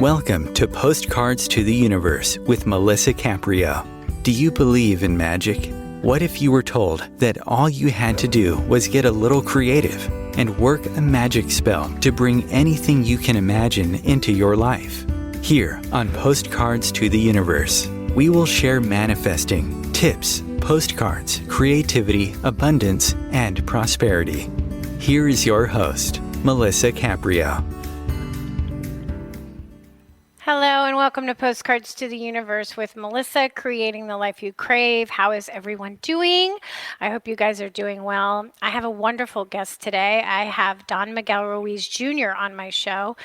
Welcome to Postcards to the Universe with Melisa Caprio. Do you believe in magic? What if you were told that all you had to do was get a little creative and work a magic spell to bring anything you can imagine into your life? Here on Postcards to the Universe, we will share manifesting, tips, postcards, creativity, abundance, and prosperity. Here is your host, Melisa Caprio. Hello and welcome to Postcards to the Universe with Melisa, creating the life you crave. How is everyone doing? I hope you guys are doing well. I have a wonderful guest today. I have Don Miguel Ruiz Jr. on my show,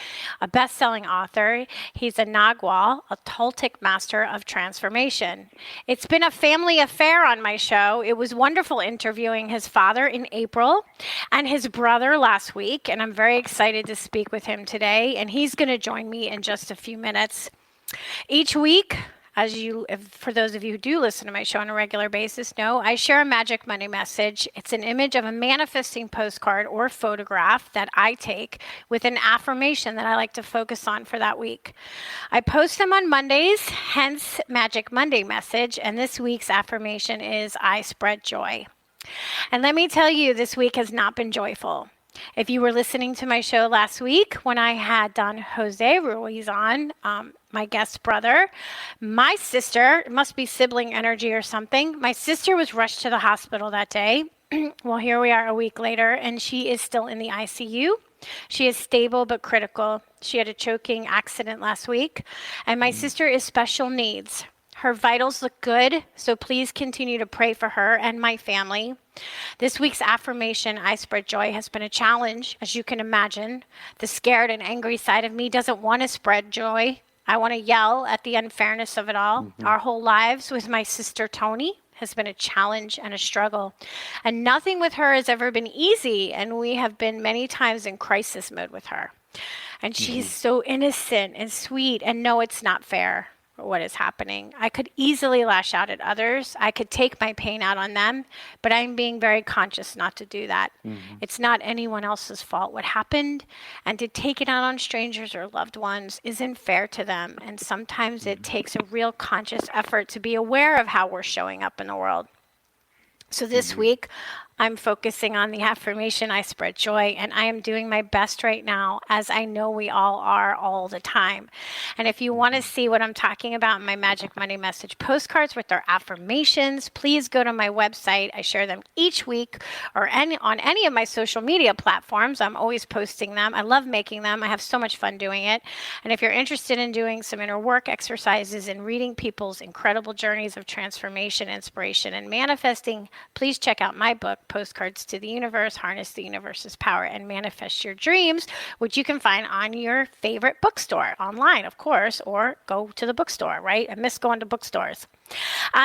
a best-selling author. He's a Nagual, a Toltec Master of Transformation. It's been a family affair on my show. It was wonderful interviewing his father in April and his brother last week, and I'm very excited to speak with him today, and he's going to join me in just a few minutes. Each week, for those of you who do listen to my show on a regular basis know, I share a Magic Monday message. It's an image of a manifesting postcard or photograph that I take with an affirmation that I like to focus on for that week. I post them on Mondays, hence Magic Monday message, and this week's affirmation is I spread joy. And let me tell you, this week has not been joyful. If you were listening to my show last week when I had Don Jose Ruiz on, my guest brother, my sister, it must be sibling energy or something, my sister was rushed to the hospital that day. Well, here we are a week later, and she is still in the ICU. She is stable but critical. She had a choking accident last week, and my sister is special needs. Her vitals look good, so please continue to pray for her and my family. This week's affirmation, I spread joy, has been a challenge, as you can imagine. The scared and angry side of me doesn't want to spread joy. I want to yell at the unfairness of it all. Our whole lives with my sister Tony has been a challenge and a struggle. And nothing with her has ever been easy, and we have been many times in crisis mode with her. And she's so innocent and sweet, and no, it's not fair what is happening. I could easily lash out at others. I could take my pain out on them, but I'm being very conscious not to do that. It's not anyone else's fault what happened, and to take it out on strangers or loved ones isn't fair to them, and sometimes it takes a real conscious effort to be aware of how we're showing up in the world. So this week, I'm focusing on the affirmation, I spread joy, and I am doing my best right now, as I know we all are all the time. And if you want to see what I'm talking about in my Magic Monday message postcards with their affirmations, please go to my website. I share them each week or on any of my social media platforms. I'm always posting them. I love making them. I have so much fun doing it. And if you're interested in doing some inner work exercises and reading people's incredible journeys of transformation, inspiration, and manifesting, please check out my book, Postcards to the Universe, Harness the Universe's Power and Manifest Your Dreams, which you can find on your favorite bookstore, online, of course, or go to the bookstore, right? I miss going to bookstores.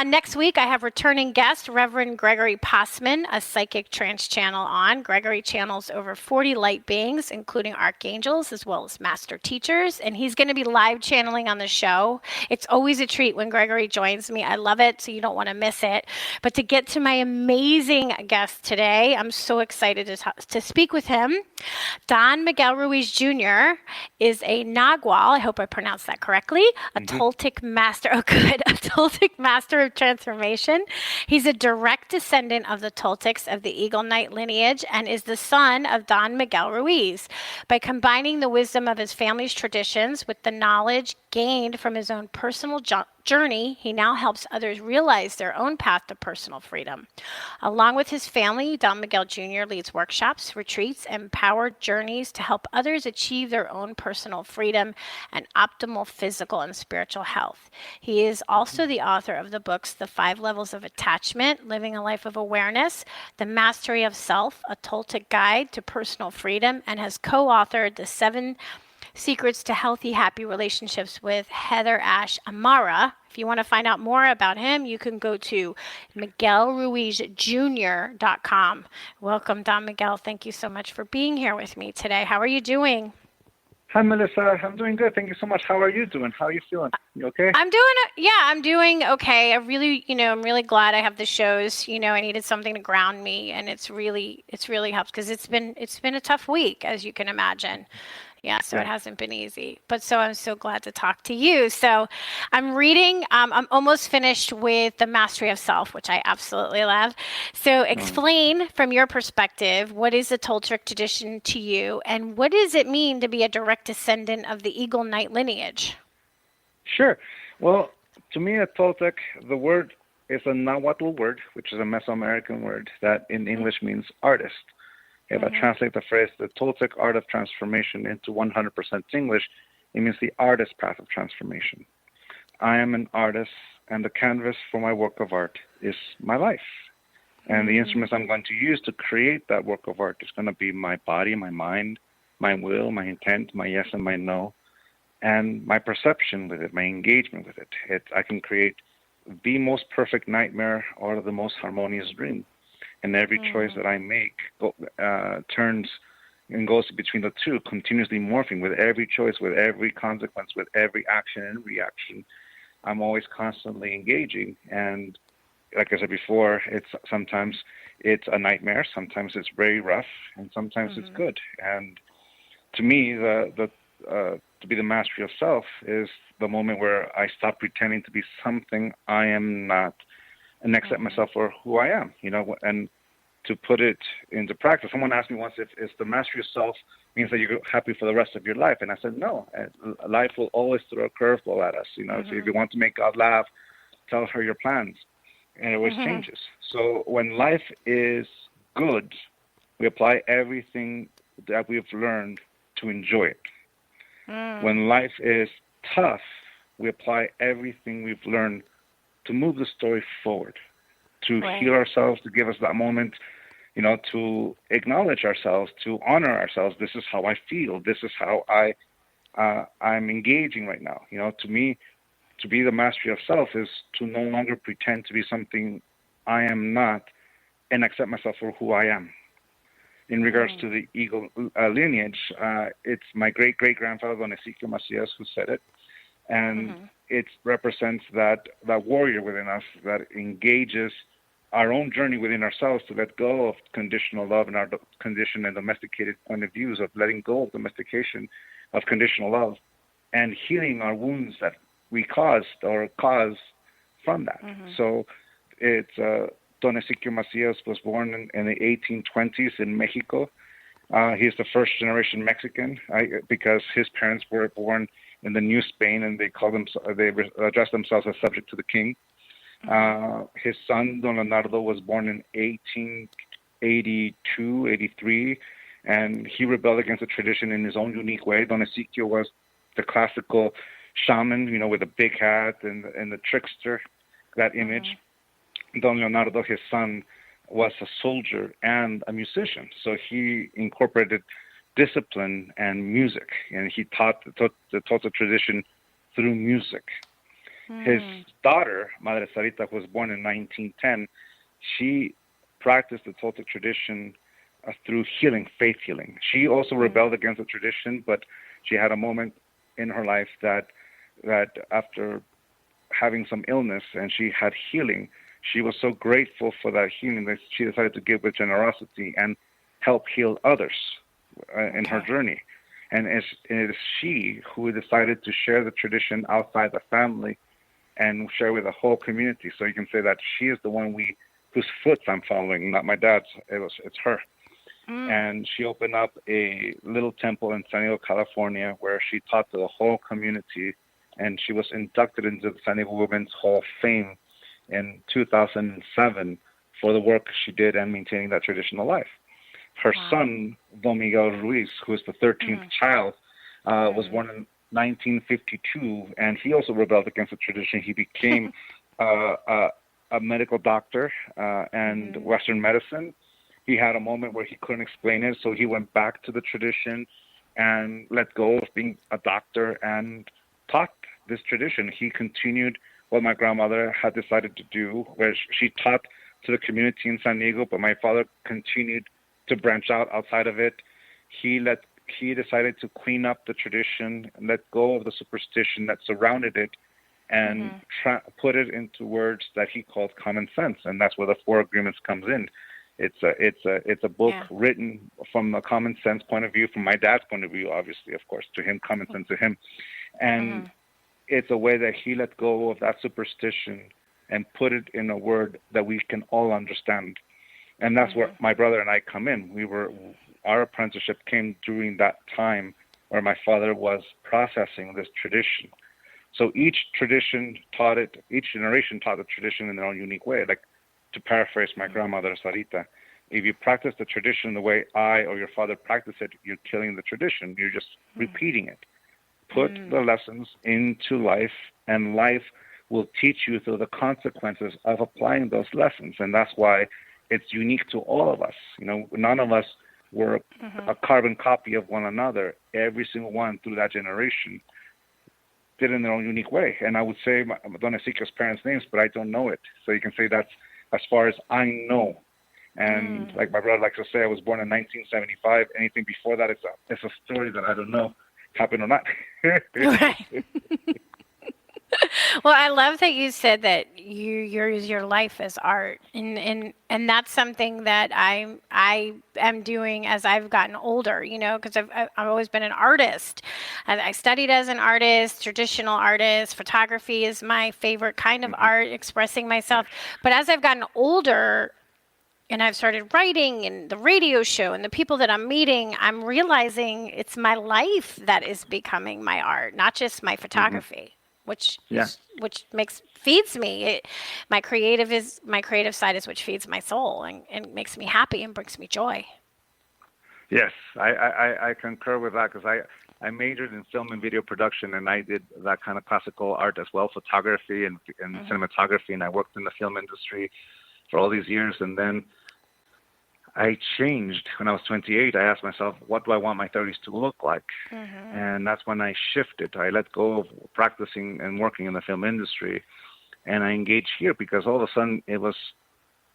Next week, I have returning guest, Reverend Gregory Passman, a psychic trance channel on. Gregory channels over 40 light beings, including archangels, as well as master teachers, and he's going to be live channeling on the show. It's always a treat when Gregory joins me. I love it, so you don't want to miss it. But to get to my amazing guest today, I'm so excited to speak with him. Don Miguel Ruiz Jr. is a Nagual, I hope I pronounced that correctly, a Toltec Master, a Toltec Master of Transformation. He's a direct descendant of the Toltecs of the Eagle Knight lineage and is the son of Don Miguel Ruiz. By combining the wisdom of his family's traditions with the knowledge gained from his own personal journey, he now helps others realize their own path to personal freedom. Along with his family, Don Miguel Jr. leads workshops, retreats, and empowered journeys to help others achieve their own personal freedom and optimal physical and spiritual health. He is also the author of the books, The 5 Levels of Attachment, Living a Life of Awareness, The Mastery of Self, A Toltec Guide to Personal Freedom, and has co-authored The 7 Secrets to Healthy, Happy Relationships with HeatherAsh Amara. If you want to find out more about him, you can go to miguelruizjr.com. Welcome, Don Miguel. Thank you so much for being here with me today. How are you doing? Hi, Melisa. I'm doing good. Thank you so much. How are you doing? How are you feeling? You okay? I'm doing okay. I'm really glad I have the shows. I needed something to ground me, and it's really helped because it's been a tough week, as you can imagine. Yeah, so it Yeah. hasn't been easy. But so I'm so glad to talk to you. So I'm reading, I'm almost finished with The Mastery of Self, which I absolutely love. So Um, explain from your perspective, what is the Toltec tradition to you, and what does it mean to be a direct descendant of the Eagle Knight lineage? sure. Well, to me, a Toltec, the word is a Nahuatl word, which is a Mesoamerican word that in English means artist. If I Mm-hmm. translate the phrase, the Toltec art of transformation, into 100% English, it means the artist path of transformation. I am an artist, and the canvas for my work of art is my life. And the Mm-hmm. instruments I'm going to use to create that work of art is going to be my body, my mind, my will, my intent, my yes and my no, and my perception with it, my engagement with it. I can create the most perfect nightmare or the most harmonious dream. And every choice that I make turns and goes between the two, continuously morphing with every choice, with every consequence, with every action and reaction. I'm always constantly engaging, and like I said before, it's a nightmare. Sometimes it's very rough, and sometimes it's Mm-hmm. good. And to me, the to be the mastery of self is the moment where I stop pretending to be something I am not, and accept Mm-hmm. myself for who I am. And to put it into practice, someone asked me once if the mastery of self means that you're happy for the rest of your life, and I said no. Life will always throw a curveball at us. So if Mm-hmm. you want to make God laugh, tell her your plans, and it always Mm-hmm. changes. So when life is good, we apply everything that we've learned to enjoy it. Mm. When life is tough, we apply everything we've learned to move the story forward, to heal Right. ourselves, to give us that moment, to acknowledge ourselves, to honor ourselves. This is how I feel. This is how I'm engaging right now. To me, to be the mastery of self is to no longer pretend to be something I am not, and accept myself for who I am. In regards Mm. to the eagle lineage, it's my great great grandfather Don Ezequiel Macias who said it, and Mm-hmm. it represents that warrior within us that engages our own journey within ourselves to let go of conditional love and our conditioned and domesticated point of views, of letting go of domestication of conditional love and healing our wounds that we caused or cause from that. Mm-hmm. So it's Don Ezequiel Macias was born in the 1820s in Mexico. He's the first generation Mexican because his parents were born in the New Spain, and they address themselves as subject to the king. Mm-hmm. His son Don Leonardo was born in 1882, 83, and he rebelled against the tradition in his own unique way. Don Ezequiel was the classical shaman, with a big hat and the trickster, that image. Mm-hmm. Don Leonardo, his son, was a soldier and a musician. So he incorporated discipline and music, and he taught the Toltec tradition through music. His Mm. daughter, Madre Sarita, who was born in 1910, she practiced the Toltec tradition through healing, faith healing. She also Mm. rebelled against the tradition, but she had a moment in her life that after having some illness and she had healing, she was so grateful for that healing that she decided to give with generosity and help heal others in her Okay. journey. And it is she who decided to share the tradition outside the family and share with the whole community. So you can say that she is the one whose footsteps I'm following, not my dad's. It's her. Mm. And she opened up a little temple in San Diego, California, where she taught to the whole community, and she was inducted into the San Diego Women's Hall of Fame in 2007 for the work she did and maintaining that tradition alive. Her Wow. son, Don Miguel Ruiz, who is the 13th Mm. child, was Mm. born in 1952, and he also rebelled against the tradition. He became uh, a, a medical doctor and Mm-hmm. Western medicine. He had a moment where he couldn't explain it, so he went back to the tradition and let go of being a doctor and taught this tradition. He continued what my grandmother had decided to do, where she taught to the community in San Diego, but my father continued to branch out outside of it. He let he decided to clean up the tradition and let go of the superstition that surrounded it and Mm-hmm. put it into words that he called common sense. And that's where the four agreements comes in. It's a book Yeah. written from a common sense point of view, from my dad's point of view, obviously, of course, to him, common sense to him, and it's a way that he let go of that superstition and put it in a word that we can all understand. And that's where my brother and I come in. Our apprenticeship came during that time where my father was processing this tradition. So each generation taught the tradition in their own unique way. Like, to paraphrase my grandmother, Sarita, if you practice the tradition the way I or your father practiced it, you're killing the tradition. You're just repeating it. Put the lessons into life, and life will teach you through the consequences of applying those lessons. And that's why it's unique to all of us. None of us were a carbon copy of one another. Every single one through that generation did it in their own unique way. And I would say, I don't seek his parents' names, but I don't know it. So you can say that's as far as I know. And like my brother likes to say, I was born in 1975. Anything before that, it's a story that I don't know happened or not. Right. Well, I love that you said that you use your life as art, and that's something that I am doing as I've gotten older. Because I've always been an artist. I studied as an artist, traditional artist. Photography is my favorite kind of art, expressing myself. But as I've gotten older, and I've started writing and the radio show and the people that I'm meeting, I'm realizing it's my life that is becoming my art, not just my photography, which feeds me. My creative side is which feeds my soul and makes me happy and brings me joy. Yes, I concur with that, because I majored in film and video production, and I did that kind of classical art as well, photography and cinematography, and I worked in the film industry for all these years. And then I changed when I was 28. I asked myself, what do I want my 30s to look like? And that's when I shifted. I let go of practicing and working in the film industry, and I engaged here because all of a sudden it was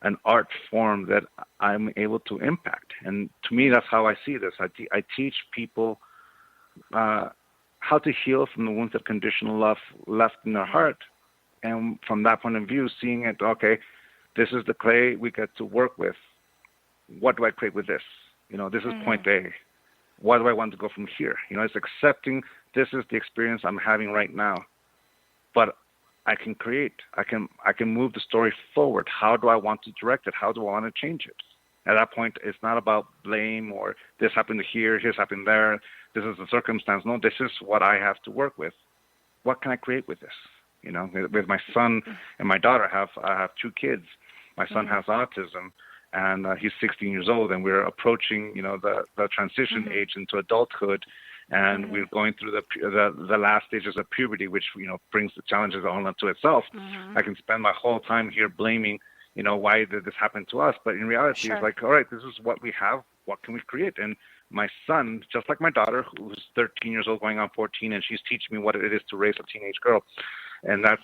an art form that I'm able to impact. And to me, that's how I see this. I teach people how to heal from the wounds of conditional love left in their heart. And from that point of view, seeing it, okay, this is the clay we get to work with. What do I create with this? This is point A. What do I want to go from here? It's accepting this is the experience I'm having right now. But I can create. I can move the story forward. How do I want to direct it? How do I want to change it? At that point, it's not about blame or this happened here, this happened there, this is the circumstance. No, this is what I have to work with. What can I create with this? With my son and my daughter, I have two kids. My son has autism, and he's 16 years old, and we're approaching, the transition age into adulthood, and we're going through the last stages of puberty, which brings the challenges all unto itself. I can spend my whole time here blaming, why did this happen to us? But in reality, it's like, all right, this is what we have. What can we create? And my son, just like my daughter, who's 13 years old, going on 14, and she's teaching me what it is to raise a teenage girl. And that's,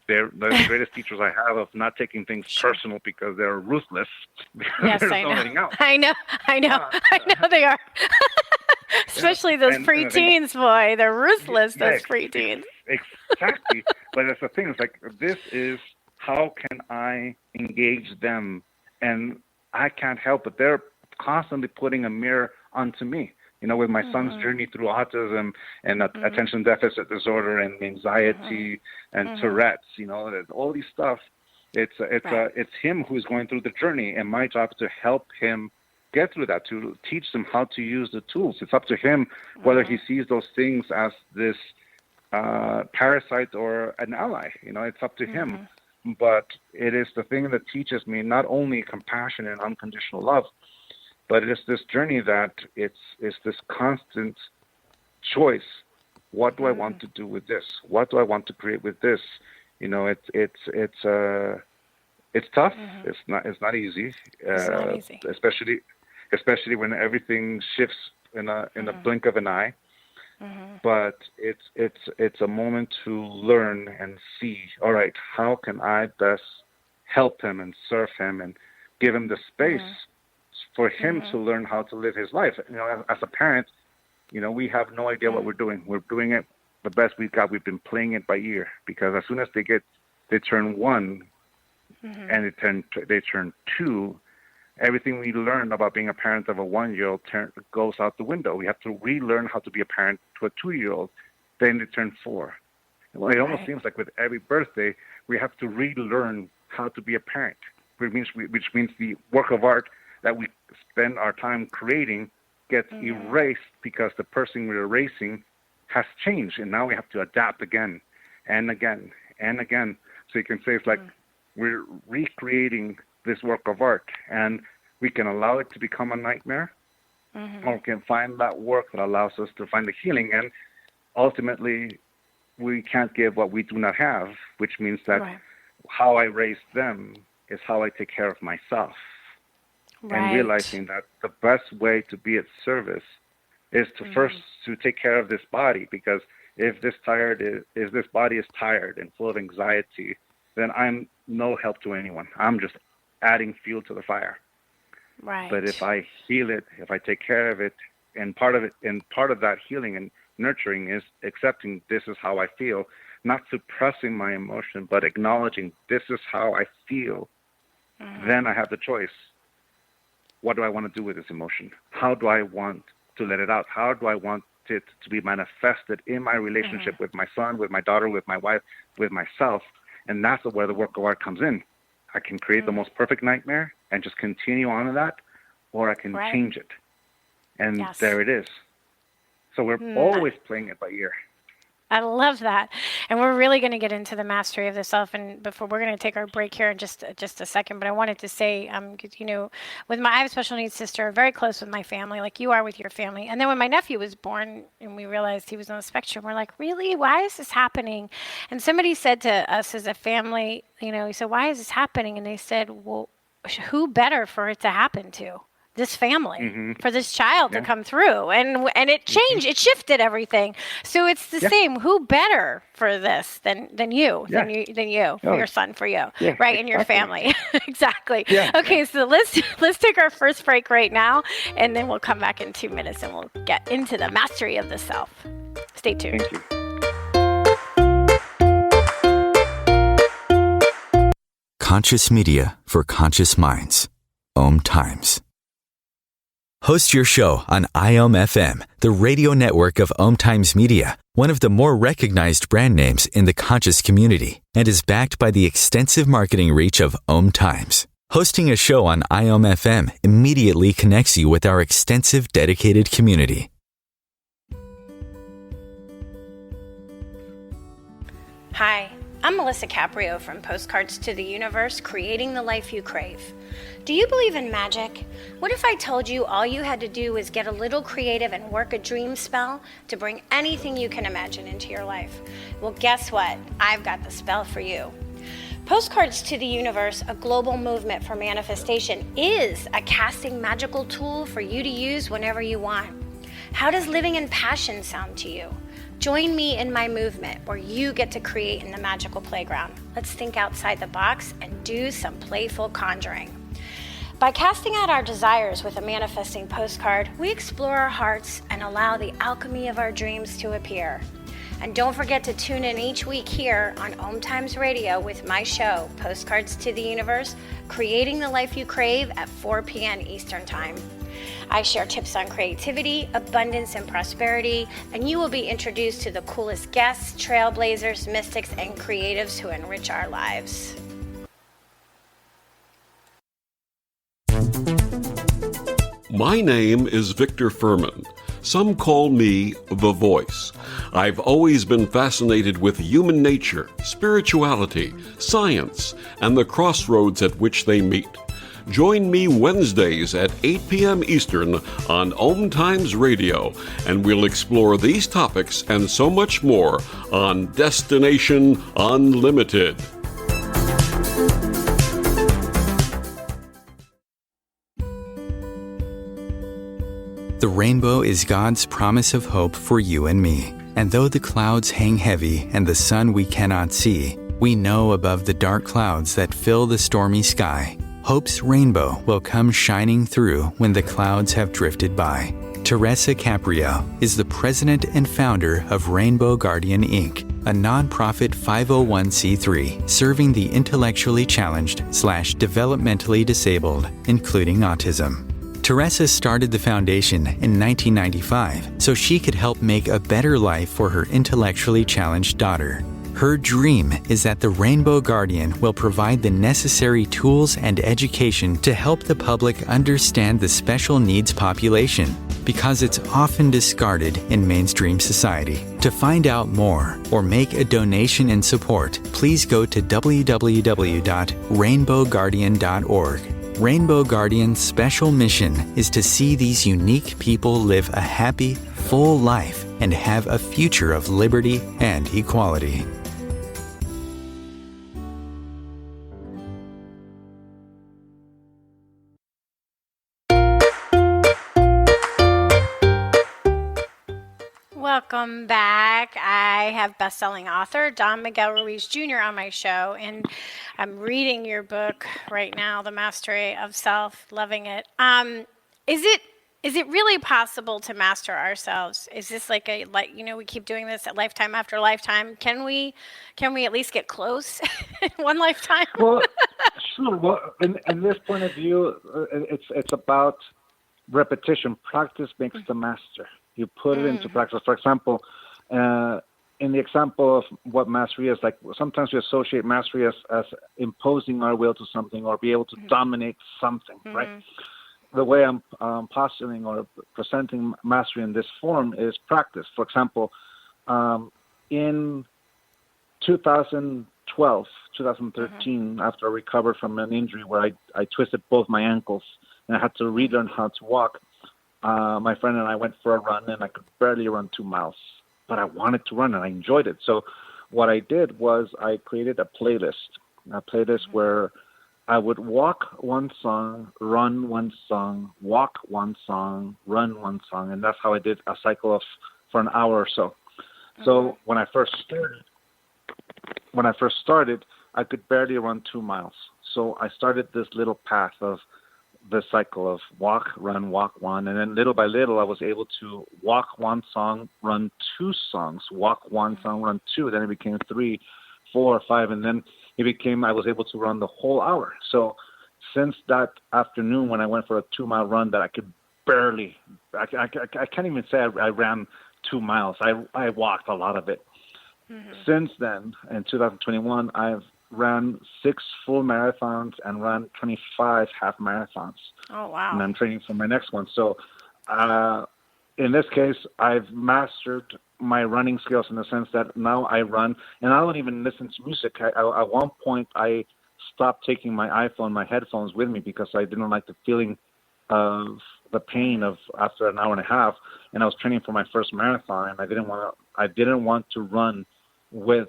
they're the greatest teachers I have of not taking things personal because they're ruthless. Yes, I know. I know they are. Especially those preteens, boy. They're ruthless, those preteens. Exactly. But that's the thing. It's like, this is how can I engage them? And I can't help it. They're constantly putting a mirror onto me. With my son's journey through autism and attention deficit disorder and anxiety and Tourette's, all these stuff. It's him who's going through the journey, and my job is to help him get through that, to teach them how to use the tools. It's up to him whether he sees those things as this parasite or an ally. It's up to him. But it is the thing that teaches me not only compassion and unconditional love, but it is this journey that it's this constant choice. What do I want to do with this? What do I want to create with this? It's tough. It's not easy. It's not easy. Especially when everything shifts in a blink of an eye. But it's a moment to learn and see. All right, how can I best help him and serve him and give him the space for him to learn how to live his life? As a parent, we have no idea what we're doing. We're doing it the best we've got. We've been playing it by ear, because as soon as they turn one and they turn two, everything we learned about being a parent of a 1-year-old goes out the window. We have to relearn how to be a parent to a 2-year-old. Then they turn 4. Well, it almost seems like with every birthday, we have to relearn how to be a parent, which means the work of art that we spend our time creating gets erased because the person we're erasing has changed, and now we have to adapt again and again and again. So you can say it's like we're recreating this work of art, and we can allow it to become a nightmare, or we can find that work that allows us to find the healing. And ultimately, we can't give what we do not have, which means that how I raise them is how I take care of myself. And realizing that the best way to be at service is to first to take care of this body, because if this body is tired and full of anxiety, then I'm no help to anyone. I'm just adding fuel to the fire. Right. But if I heal it, if I take care of it, and part of that healing and nurturing is accepting this is how I feel, not suppressing my emotion, but acknowledging this is how I feel, then I have the choice. What do I want to do with this emotion? How do I want to let it out? How do I want it to be manifested in my relationship with my son, with my daughter, with my wife, with myself? And that's where the work of art comes in. I can create the most perfect nightmare and just continue on to that, or I can change it. And there it is. So we're always playing it by ear. I love that. And we're really going to get into the mastery of the self. And before we're going to take our break here in just a second, but I wanted to say, I have a special needs sister, very close with my family, like you are with your family. And then when my nephew was born and we realized he was on the spectrum, we're like, really? Why is this happening? And somebody said to us as a family, he said, why is this happening? And they said, well, who better for it to happen to? This family, for this child to come through, and it changed, it shifted everything. So it's the same. Who better for this than you, than you, for your son, for you, right, and your family, exactly. Yeah. Okay, so let's take our first break right now, and then we'll come back in 2 minutes, and we'll get into the mastery of the self. Stay tuned. Thank you. Conscious media for conscious minds. OMTimes. Host your show on IOM-FM, the radio network of OMTimes Media, one of the more recognized brand names in the conscious community, and is backed by the extensive marketing reach of OMTimes. Hosting a show on IOM-FM immediately connects you with our extensive dedicated community. Hi, I'm Melisa Caprio from Postcards to the Universe, creating the life you crave. Do you believe in magic? What if I told you all you had to do was get a little creative and work a dream spell to bring anything you can imagine into your life? Well, guess what? I've got the spell for you. Postcards to the Universe, a global movement for manifestation, is a casting magical tool for you to use whenever you want. How does living in passion sound to you? Join me in my movement where you get to create in the magical playground. Let's think outside the box and do some playful conjuring. By casting out our desires with a manifesting postcard, we explore our hearts and allow the alchemy of our dreams to appear. And don't forget to tune in each week here on OMTimes Radio with my show, Postcards to the Universe, creating the life you crave at 4 p.m. Eastern Time. I share tips on creativity, abundance, and prosperity, and you will be introduced to the coolest guests, trailblazers, mystics, and creatives who enrich our lives. My name is Victor Furman. Some call me The Voice. I've always been fascinated with human nature, spirituality, science, and the crossroads at which they meet. Join me Wednesdays at 8 p.m. Eastern on OMTimes Radio, and we'll explore these topics and so much more on Destination Unlimited. The rainbow is God's promise of hope for you and me. And though the clouds hang heavy and the sun we cannot see, we know above the dark clouds that fill the stormy sky, hope's rainbow will come shining through when the clouds have drifted by. Teresa Caprio is the president and founder of Rainbow Guardian Inc., a nonprofit 501c3 serving the intellectually challenged/developmentally disabled, including autism. Teresa started the foundation in 1995 so she could help make a better life for her intellectually challenged daughter. Her dream is that the Rainbow Guardian will provide the necessary tools and education to help the public understand the special needs population, because it's often discarded in mainstream society. To find out more or make a donation in support, please go to www.rainbowguardian.org. Rainbow Guardian's special mission is to see these unique people live a happy, full life and have a future of liberty and equality. Welcome back. I have best-selling author Don Miguel Ruiz Jr. on my show, and I'm reading your book right now, The Mastery of Self, loving it. Is it really possible to master ourselves? Is this we keep doing this at lifetime after lifetime? Can we at least get close in one lifetime? Well, sure. Well, in this point of view, it's about repetition. Practice makes the master. You put it into practice. For example, in the example of what mastery is, like sometimes we associate mastery as imposing our will to something or be able to dominate something, right? The way I'm postulating or presenting mastery in this form is practice. For example, in 2012, 2013, after I recovered from an injury where I twisted both my ankles and I had to relearn how to walk, my friend and I went for a run, and I could barely run 2 miles, but I wanted to run, and I enjoyed it. So what I did was I created a playlist where I would walk one song, run one song, walk one song, run one song, and that's how I did a cycle for an hour or so. So when I first started, I could barely run 2 miles. So I started this little path of the cycle of walk, run, walk one, and then little by little I was able to walk one song, run 2 songs, walk one song, run 2. Then it became 3, 4, 5, and then I was able to run the whole hour. So since that afternoon when I went for a 2-mile run that I could barely, I can't even say I ran 2 miles. I walked a lot of it. Since then, in 2021, I've ran 6 full marathons and ran 25 half marathons. Oh, wow. And I'm training for my next one. So in this case, I've mastered my running skills in the sense that now I run, and I don't even listen to music. At one point, I stopped taking my iPhone, my headphones with me because I didn't like the feeling of the pain of after an hour and a half. And I was training for my first marathon, and I didn't want to run with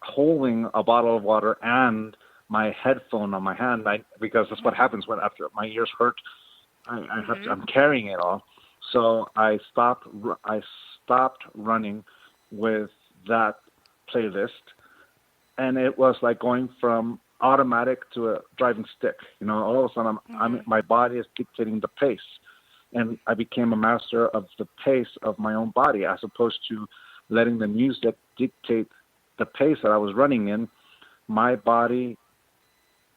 holding a bottle of water and my headphone on my hand, because that's what happens when after my ears hurt. I'm carrying it all. So I stopped running with that playlist, and it was like going from automatic to a driving stick. All of a sudden my body is dictating the pace, and I became a master of the pace of my own body as opposed to letting the music dictate the pace that I was running in. My body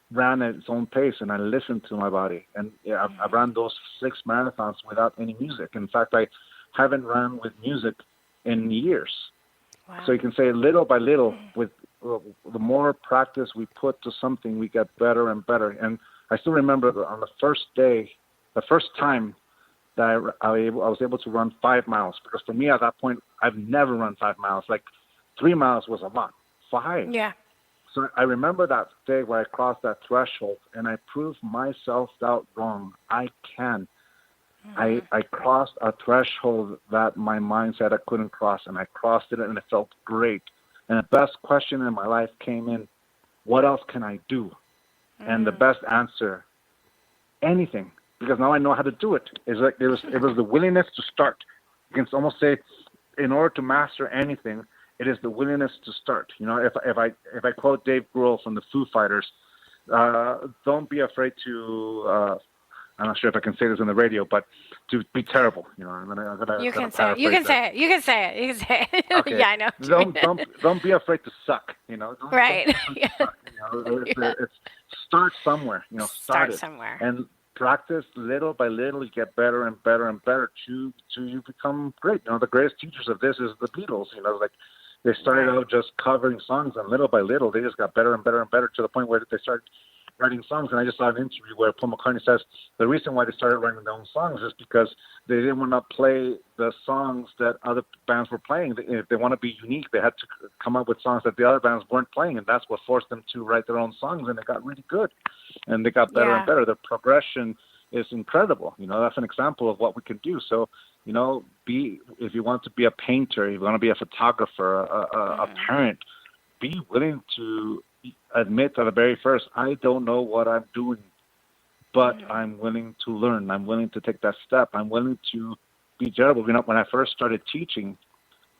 ran at its own pace, and I listened to my body. And I ran those 6 marathons without any music. In fact, I haven't run with music in years. Wow. So you can say little by little, with the more practice we put to something, we get better and better. And I still remember on the first time that I was able to run 5 miles, because for me at that point, I've never run 5 miles. Like 3 miles was a lot. 5. Yeah. So I remember that day where I crossed that threshold, and I proved my self-doubt wrong. I can. I crossed a threshold that my mind said I couldn't cross, and I crossed it, and it felt great. And the best question in my life came in, what else can I do? And the best answer, anything, because now I know how to do it. It was the willingness to start. You can almost say, in order to master anything, it is the willingness to start. If I quote Dave Grohl from the Foo Fighters, don't be afraid to I'm not sure if I can say this on the radio, but to be terrible. You can say it. You can say it. You can say it. You can say it. Okay. Yeah, I know. Don't be afraid to suck. Right. It's start somewhere. Start it. somewhere. And practice little by little. You get better and better and better to you become great. The greatest teachers of this is the Beatles. They started out just covering songs, and little by little, they just got better and better and better to the point where they started writing songs. And I just saw an interview where Paul McCartney says the reason why they started writing their own songs is because they didn't want to play the songs that other bands were playing. If they want to be unique, they had to come up with songs that the other bands weren't playing, and that's what forced them to write their own songs, and they got really good. And they got better and better. Their progression is incredible. That's an example of what we can do. So, if you want to be a painter, if you want to be a photographer, a parent, be willing to admit at the very first, I don't know what I'm doing, but I'm willing to learn. I'm willing to take that step. I'm willing to be terrible. When I first started teaching,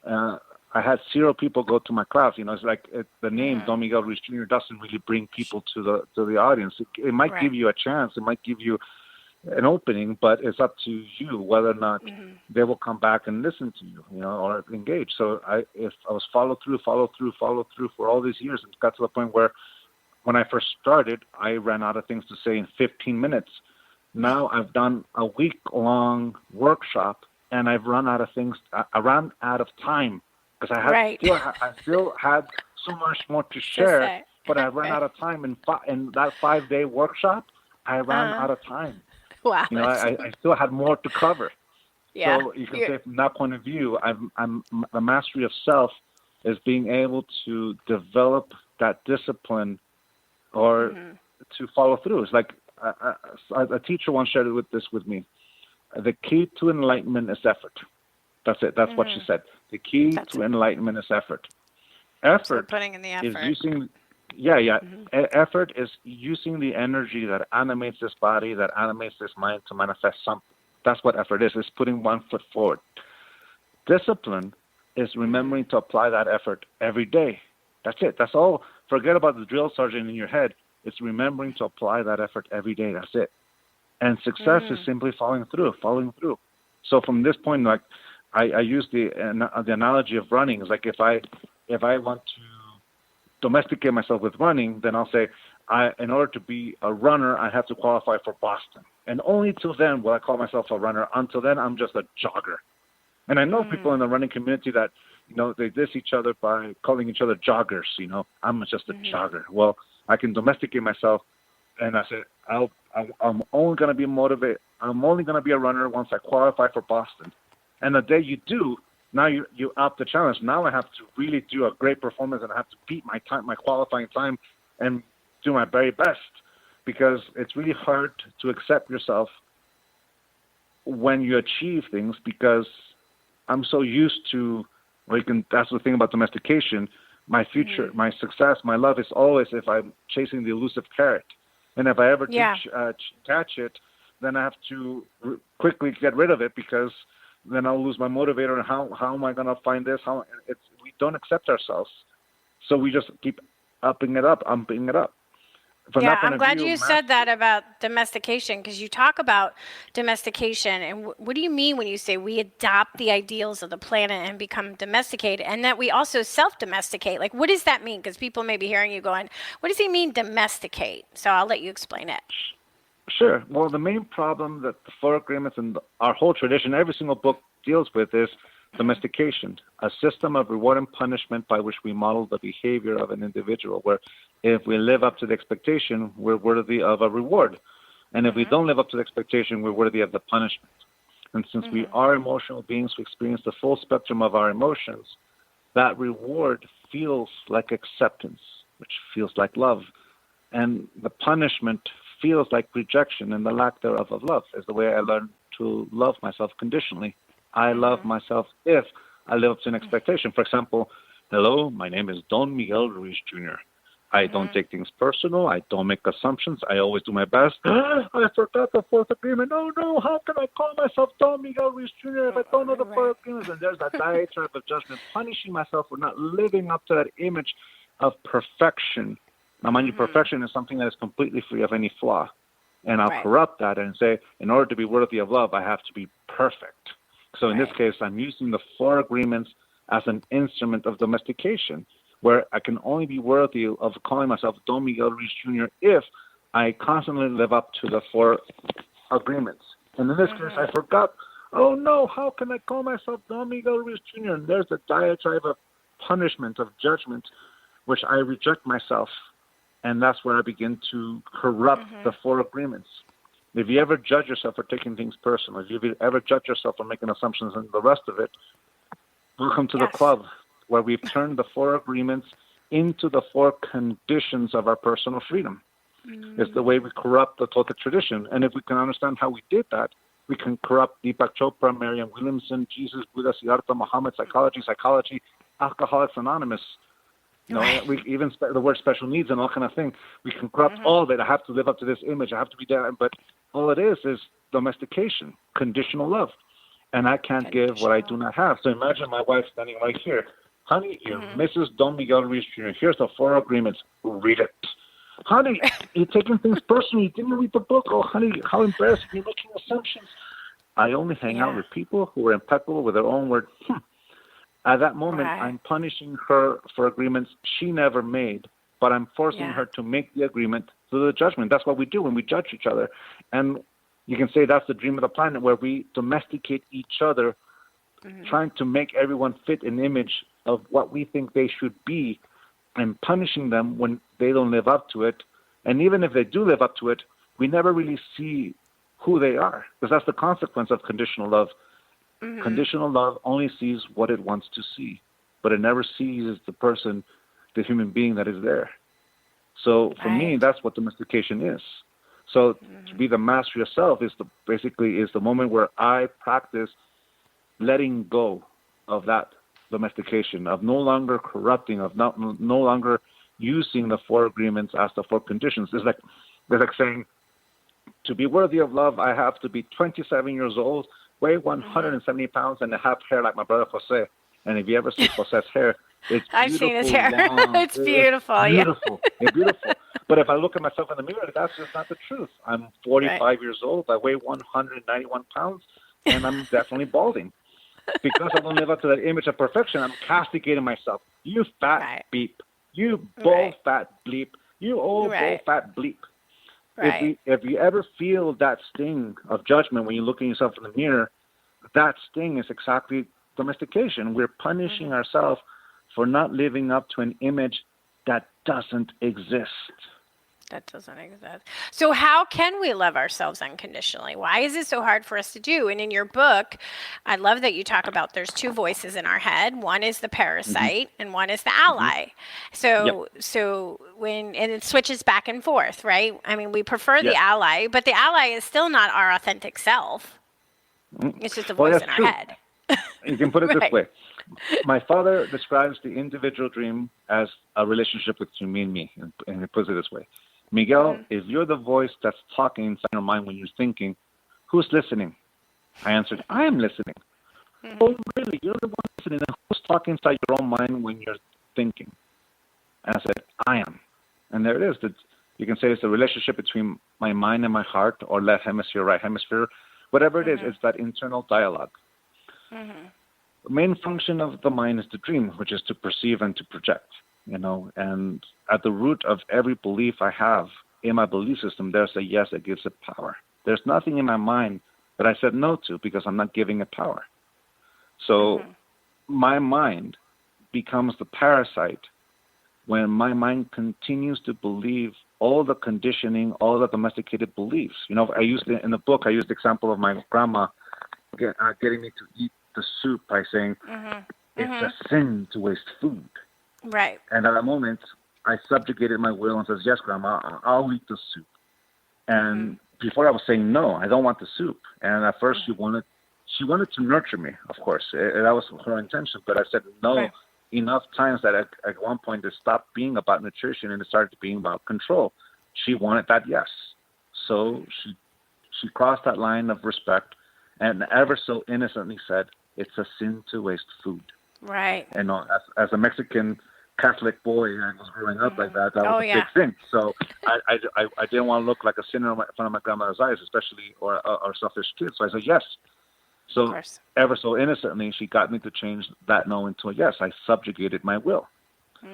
I had 0 people go to my class. It's like the name Don Miguel Ruiz Jr. doesn't really bring people to the audience. It might give you a chance. It might give you an opening, but it's up to you whether or not they will come back and listen to you, or engage. So if I was follow through for all these years, it got to the point where when I first started, I ran out of things to say in 15 minutes. Now I've done a week-long workshop, and I've run out of things. I ran out of time because I still had so much more to share, but I ran out of time. In that 5-day workshop, I ran out of time. Wow. I still had more to cover. Yeah. So you can say from that point of view, I'm the mastery of self is being able to develop that discipline or to follow through. It's like a teacher once shared this with me. The key to enlightenment is effort. That's it. That's what she said. The key to enlightenment is effort. Effort putting in the effort. is using effort is using the energy that animates this body, that animates this mind to manifest something. That's what effort is. It's putting one foot forward. Discipline is remembering to apply that effort every day. That's it. That's all. Forget about the drill sergeant in your head. It's remembering to apply that effort every day. That's it. And success is simply following through. So from this point, like I use the analogy of running. It's like if I want to domesticate myself with running, then I'll say, in order to be a runner, I have to qualify for Boston. And only till then will I call myself a runner. Until then, I'm just a jogger. And I know people in the running community that, they diss each other by calling each other joggers. I'm just a jogger. Well, I can domesticate myself, and I say, I'm only going to be motivated. I'm only going to be a runner once I qualify for Boston. And the day you do, now you up the challenge. Now I have to really do a great performance, and I have to beat my qualifying time, and do my very best, because it's really hard to accept yourself when you achieve things, because I'm so used to, that's the thing about domestication. My future, my success, my love is always if I'm chasing the elusive carrot. And if I ever do catch it, then I have to quickly get rid of it, because then I'll lose my motivator. And how am I going to find this? We don't accept ourselves. So we just keep upping it up. I'm glad you said that about domestication, because you talk about domestication. And what do you mean when you say we adopt the ideals of the planet and become domesticated, and that we also self-domesticate? Like, what does that mean? Because people may be hearing you going, what does he mean domesticate? So I'll let you explain it. Sure. Well, the main problem that the Four Agreements and our whole tradition, every single book deals with, is domestication, a system of reward and punishment by which we model the behavior of an individual, where if we live up to the expectation, we're worthy of a reward. And if we don't live up to the expectation, we're worthy of the punishment. And since we are emotional beings who experience the full spectrum of our emotions, that reward feels like acceptance, which feels like love. And the punishment feels like rejection and the lack thereof of love, is the way I learned to love myself conditionally. I love myself if I live up to an expectation. For example, hello, my name is Don Miguel Ruiz Jr. I don't take things personal. I don't make assumptions. I always do my best. I forgot the fourth agreement. Oh, no, how can I call myself Don Miguel Ruiz Jr. if I don't know the fourth agreements? And there's that diatribe of judgment, punishing myself for not living up to that image of perfection. Now, mind you, perfection is something that is completely free of any flaw. And I'll Right. corrupt that and say, in order to be worthy of love, I have to be perfect. So in this case, I'm using the 4 agreements as an instrument of domestication, where I can only be worthy of calling myself Don Miguel Ruiz Jr. if I constantly live up to the 4 agreements. And in this case, I forgot, oh no, how can I call myself Don Miguel Ruiz Jr.? And there's the diatribe of punishment, of judgment, which I reject myself. And that's where I begin to corrupt the 4 agreements. If you ever judge yourself for taking things personal, if you ever judge yourself for making assumptions and the rest of it, welcome to the club, where we've turned the 4 agreements into the 4 conditions of our personal freedom. It's the way we corrupt the Toltec tradition. And if we can understand how we did that, we can corrupt Deepak Chopra, Marianne Williamson, Jesus, Buddha, Siddhartha, Muhammad, psychology, Alcoholics Anonymous. You know, we even the word special needs and all kind of thing. We can corrupt all of it. I have to live up to this image. I have to be there. But all it is domestication, conditional love. And I can't give what I do not have. So imagine my wife standing right here. Honey, you're Mrs. Don Miguel Ruiz Jr. Here's the 4 agreements. Read it. Honey, you're taking things personally. You didn't read the book. Oh, honey, how embarrassing. You're making assumptions. I only hang out with people who are impeccable with their own word. At that moment, I'm punishing her for agreements she never made, but I'm forcing her to make the agreement through the judgment. That's what we do when we judge each other. And you can say that's the dream of the planet, where we domesticate each other, trying to make everyone fit an image of what we think they should be, and punishing them when they don't live up to it. And even if they do live up to it, we never really see who they are, because that's the consequence of conditional love. Conditional love only sees what it wants to see, but it never sees the person, the human being that is there. So for me, that's what domestication is. So to be the master yourself is the moment where I practice letting go of that domestication, of no longer corrupting, of no longer using the 4 agreements as the 4 conditions. It's like saying, to be worthy of love, I have to be 27 years old, weigh 170 pounds, and have hair like my brother Jose. And if you ever see Jose's hair, it's beautiful. I've seen his hair. Long. It's beautiful. Beautiful. It's beautiful. But if I look at myself in the mirror, that's just not the truth. I'm 45 years old. I weigh 191 pounds, and I'm definitely balding. Because I don't live up to that image of perfection, I'm castigating myself. You fat beep. You bald fat bleep. You old bald fat bleep. If you ever feel that sting of judgment when you look at yourself in the mirror, that sting is exactly domestication. We're punishing ourselves for not living up to an image that doesn't exist. That doesn't exist. So how can we love ourselves unconditionally? Why is it so hard for us to do? And in your book, I love that you talk about there's 2 voices in our head. One is the parasite and one is the ally. So and it switches back and forth, right? I mean, we prefer the ally, but the ally is still not our authentic self. It's just a voice in our head. You can put it this way. My father describes the individual dream as a relationship between me and me, and he puts it this way. Miguel, if you're the voice that's talking inside your mind when you're thinking, who's listening? I answered, I am listening. Oh, really? You're the one listening? And who's talking inside your own mind when you're thinking? And I said, I am. And there it is. You can say it's a relationship between my mind and my heart, or left hemisphere, right hemisphere. Whatever it is, it's that internal dialogue. The main function of the mind is to dream, which is to perceive and to project. And at the root of every belief I have in my belief system, there's a yes that gives it power. There's nothing in my mind that I said no to because I'm not giving it power. So my mind becomes the parasite when my mind continues to believe all the conditioning, all the domesticated beliefs. I used in the book, I used the example of my grandma getting me to eat the soup by saying, it's a sin to waste food. Right. And at that moment, I subjugated my will and says, yes, Grandma, I'll eat the soup. And before I was saying, no, I don't want the soup. And at first she wanted to nurture me, of course. That was her intention. But I said no enough times that at one point it stopped being about nutrition and it started being about control. She wanted that yes. So she crossed that line of respect and ever so innocently said, it's a sin to waste food. Right. And as a Mexican Catholic boy and I was growing up like that, that was a big thing. So I didn't want to look like a sinner in front of my grandmother's eyes, especially or selfish kid. So I said yes. So ever so innocently, she got me to change that no into a yes. I subjugated my will.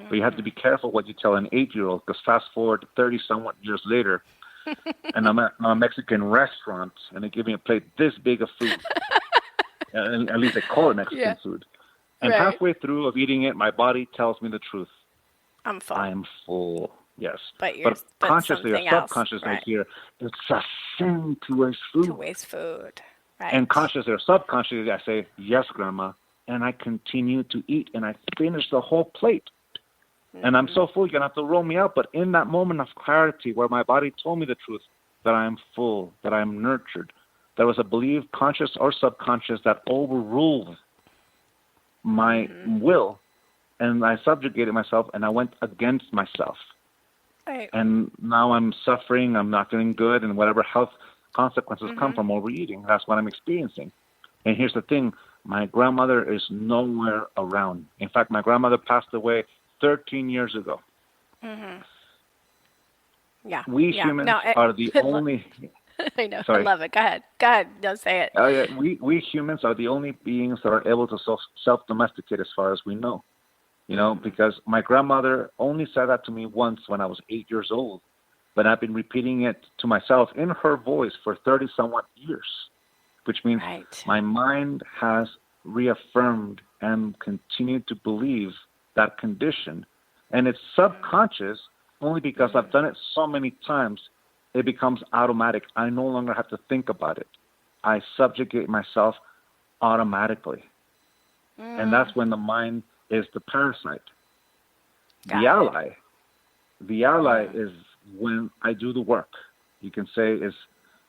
But you have to be careful what you tell an 8-year-old, because fast forward 30-somewhat years later, and I'm at a Mexican restaurant, and they give me a plate this big of food. And at least they call it Mexican food. And halfway through of eating it, my body tells me the truth. I'm full. I'm full, yes. But consciously or subconsciously, I hear, it's a sin to waste food. To waste food, right. And consciously or subconsciously, I say, yes, Grandma. And I continue to eat, and I finish the whole plate. And I'm so full, you're going to have to roll me out. But in that moment of clarity where my body told me the truth, that I'm full, that I'm nurtured, there was a belief, conscious or subconscious, that overruled my will. And I subjugated myself, and I went against myself. Right. And now I'm suffering, I'm not getting good, and whatever health consequences come from overeating, that's what I'm experiencing. And here's the thing, my grandmother is nowhere around. In fact, my grandmother passed away 13 years ago. We humans are the only... I know. Sorry. I love it. Go ahead. Don't say it. We humans are the only beings that are able to self-domesticate as far as we know. You know, because my grandmother only said that to me once when I was 8 years old. But I've been repeating it to myself in her voice for 30-somewhat years, which means my mind has reaffirmed and continued to believe that condition. And it's subconscious only because I've done it so many times, it becomes automatic. I no longer have to think about it. I subjugate myself automatically. And that's when the mind is the parasite. The ally is when I do the work. You can say is,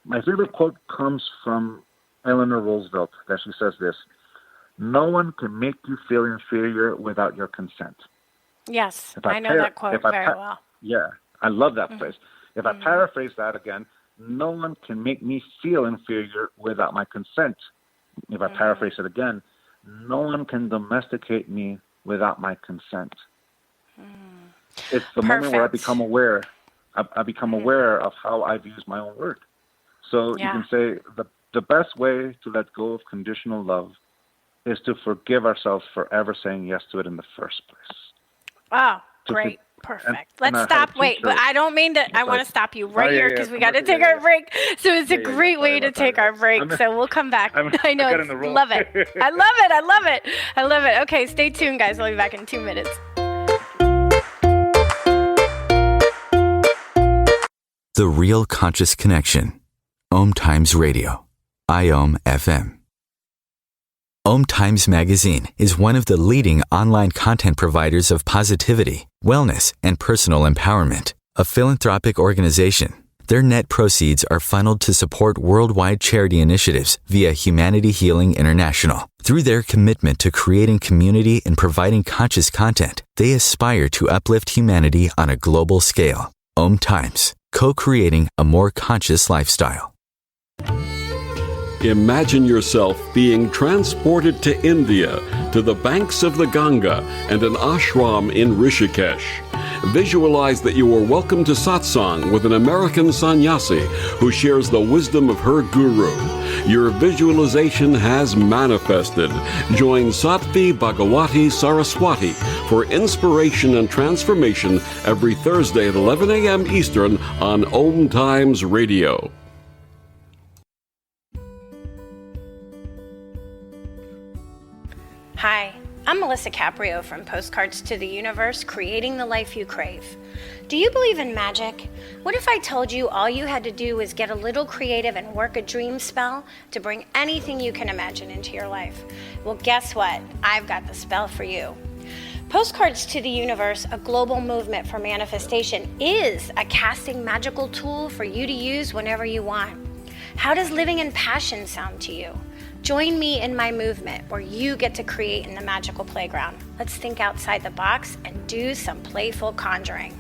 my favorite quote comes from Eleanor Roosevelt, that she says this: no one can make you feel inferior without your consent. Yes, I know that quote very well. Yeah, I love that phrase. If I paraphrase that again, no one can make me feel inferior without my consent. If I paraphrase it again, no one can domesticate me without my consent. It's the moment where I become aware. I become aware of how I've used my own word. So you can say the best way to let go of conditional love is to forgive ourselves for ever saying yes to it in the first place. Oh, great. Perfect. Let's stop. Wait, but I don't mean to. I want to stop you right here because we got to take our break. So it's a great way to take our break. So we'll come back. I know. Love it. I love it. Okay, stay tuned, guys. I'll be back in 2 minutes. The Real Conscious Connection. OMTimes Radio. IOM FM. OMTimes Magazine is one of the leading online content providers of positivity, wellness, and personal empowerment. A philanthropic organization, their net proceeds are funneled to support worldwide charity initiatives via Humanity Healing International. Through their commitment to creating community and providing conscious content, they aspire to uplift humanity on a global scale. OMTimes, co-creating a more conscious lifestyle. Imagine yourself being transported to India, to the banks of the Ganga and an ashram in Rishikesh. Visualize that you are welcome to satsang with an American sannyasi who shares the wisdom of her guru. Your visualization has manifested. Join Sattvi Bhagawati Saraswati for inspiration and transformation every Thursday at 11 a.m. Eastern on OMTimes Radio. Hi, I'm Melisa Caprio from Postcards to the Universe, creating the life you crave. Do you believe in magic? What if I told you all you had to do was get a little creative and work a dream spell to bring anything you can imagine into your life? Well, guess what? I've got the spell for you. Postcards to the Universe, a global movement for manifestation, is a casting magical tool for you to use whenever you want. How does living in passion sound to you? Join me in my movement where you get to create in the magical playground. Let's think outside the box and do some playful conjuring.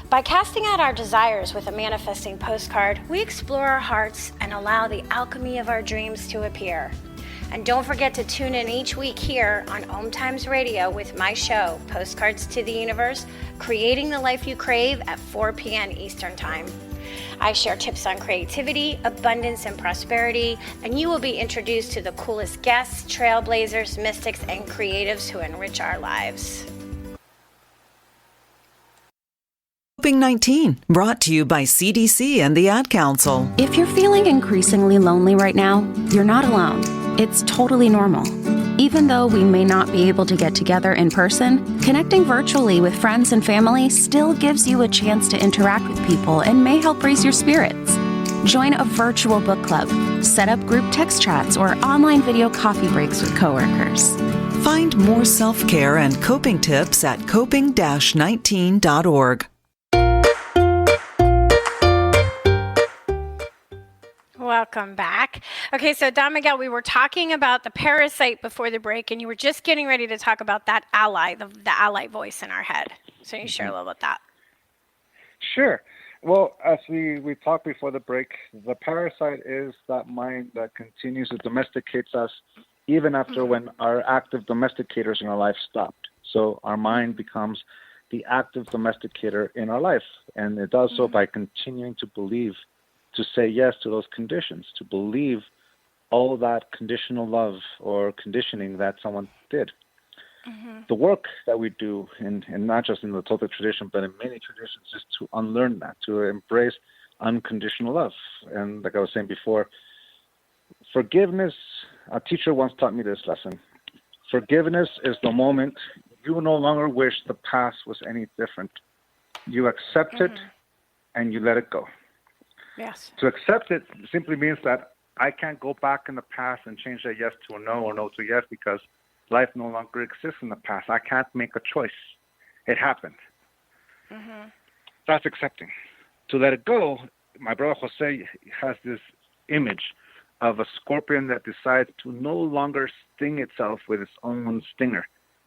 By casting out our desires with a manifesting postcard, we explore our hearts and allow the alchemy of our dreams to appear. And don't forget to tune in each week here on OMTimes Radio with my show, Postcards to the Universe, Creating the Life You Crave at 4 p.m. Eastern Time. I share tips on creativity, abundance, and prosperity, and you will be introduced to the coolest guests, trailblazers, mystics, and creatives who enrich our lives. Coping-19, brought to you by CDC and the Ad Council. If you're feeling increasingly lonely right now, you're not alone. It's totally normal. Even though we may not be able to get together in person, connecting virtually with friends and family still gives you a chance to interact with people and may help raise your spirits. Join a virtual book club, set up group text chats, or online video coffee breaks with coworkers. Find more self-care and coping tips at coping-19.org. Welcome back. Okay, so Don Miguel, we were talking about the parasite before the break, and you were just getting ready to talk about that ally, the ally voice in our head. So you share a little about that. Sure. Well, as we talked before the break, the parasite is that mind that continues to domesticate us even after when our active domesticators in our life stopped. So our mind becomes the active domesticator in our life, and it does so by continuing to believe, to say yes to those conditions, to believe all that conditional love or conditioning that someone did. The work that we do, and not just in the Toltec tradition, but in many traditions, is to unlearn that, to embrace unconditional love. And like I was saying before, forgiveness, a teacher once taught me this lesson. Forgiveness is the moment you no longer wish the past was any different. You accept it and you let it go. Yes. To accept it simply means that I can't go back in the past and change that yes to a no or no to yes because life no longer exists in the past. I can't make a choice. It happened. That's accepting. To let it go, my brother Jose has this image of a scorpion that decides to no longer sting itself with its own stinger,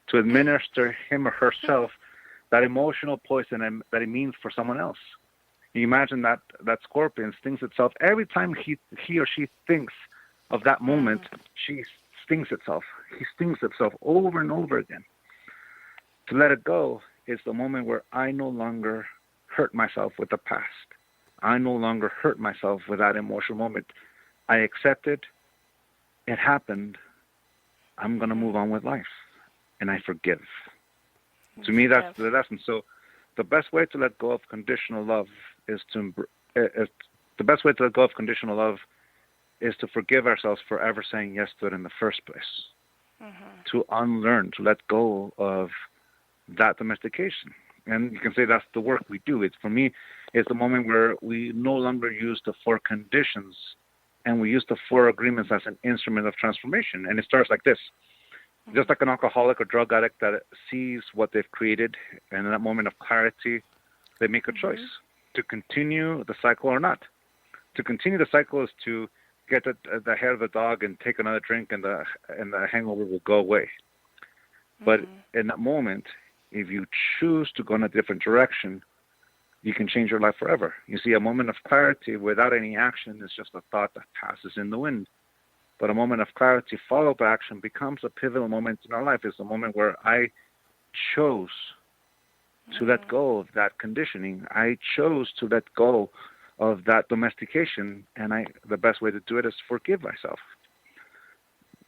to administer him or herself that emotional poison that it means for someone else. You imagine that scorpion stings itself. Every time he or she thinks of that moment, she stings itself. He stings himself over and over again. To let it go is the moment where I no longer hurt myself with the past. I no longer hurt myself with that emotional moment. I accept it. It happened. I'm going to move on with life. And I forgive. To me, that's the lesson. So the best way to let go of conditional love is to forgive ourselves for ever saying yes to it in the first place. To unlearn, to let go of that domestication. And you can say that's the work we do. For me, it's the moment where we no longer use the 4 conditions and we use the 4 agreements as an instrument of transformation. And it starts like this. Just like an alcoholic or drug addict that sees what they've created, and in that moment of clarity, they make a choice to continue the cycle or not. To continue the cycle is to get the hair of the dog and take another drink, and the hangover will go away. But in that moment, if you choose to go in a different direction, you can change your life forever. You see, a moment of clarity without any action is just a thought that passes in the wind. But a moment of clarity followed by action becomes a pivotal moment in our life. It's the moment where I chose to let go of that conditioning. I chose to let go of that domestication, and the best way to do it is forgive myself.